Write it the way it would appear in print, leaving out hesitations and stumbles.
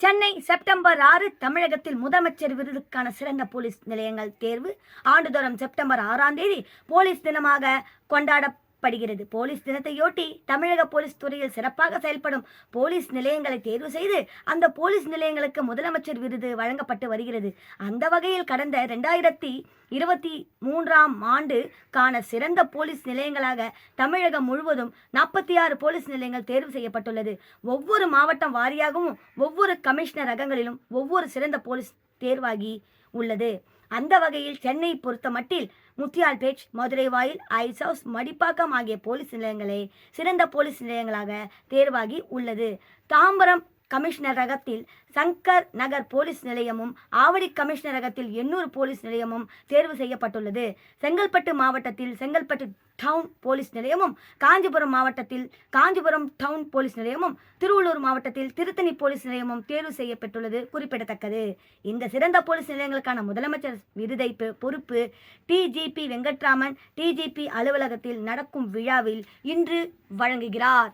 Chennai September 6 தமிழகத்தில் முதலமைச்சர் விருதுக்கான சிறந்த போலீஸ் நிலையங்கள் தேர்வு. ஆண்டுதோறும் செப்டம்பர் 6ஆம் தேதி போலீஸ் தினமாக கொண்டாடப்படுகிறது. போலீஸ் தினத்தையொட்டி தமிழக போலீஸ் துறையில் சிறப்பாக செயல்படும் போலீஸ் நிலையங்களை தேர்வு செய்து அந்த போலீஸ் நிலையங்களுக்கு முதலமைச்சர் விருது வழங்கப்பட்டு வருகிறது. அந்த வகையில் கடந்த 2023ஆம் ஆண்டுக்கான சிறந்த போலீஸ் நிலையங்களாக தமிழகம் முழுவதும் 46 போலீஸ் நிலையங்கள் தேர்வு செய்யப்பட்டுள்ளது. ஒவ்வொரு மாவட்டம் வாரியாகவும் ஒவ்வொரு கமிஷனர் ரகங்களிலும் ஒவ்வொரு சிறந்த போலீஸ் தேர்வாகி உள்ளது. அந்த வகையில் சென்னை பொறுத்த மட்டில் முத்தியால்பேட், மதுரை வாயில், ஐஸ் ஹவுஸ், மடிப்பாக்கம் ஆகிய போலீஸ் நிலையங்களே சிறந்த போலீஸ் நிலையங்களாக தேர்வாகி உள்ளது. தாம்பரம் கமிஷனர் ரகத்தில் சங்கர் நகர் போலீஸ் நிலையமும், ஆவடி கமிஷனர் ரகத்தில் எண்ணூர் போலீஸ் நிலையமும் தேர்வு செய்யப்பட்டுள்ளது. செங்கல்பட்டு மாவட்டத்தில் செங்கல்பட்டு டவுன் போலீஸ் நிலையமும், காஞ்சிபுரம் மாவட்டத்தில் காஞ்சிபுரம் டவுன் போலீஸ் நிலையமும், திருவள்ளூர் மாவட்டத்தில் திருத்தணி போலீஸ் நிலையமும் தேர்வு செய்யப்பட்டுள்ளது குறிப்பிடத்தக்கது. இந்த சிறந்த போலீஸ் நிலையங்களுக்கான முதலமைச்சர் விருதை பொறுப்பு டிஜிபி வெங்கட்ராமன் டிஜிபி அலுவலகத்தில் நடக்கும் விழாவில் இன்று வழங்குகிறார்.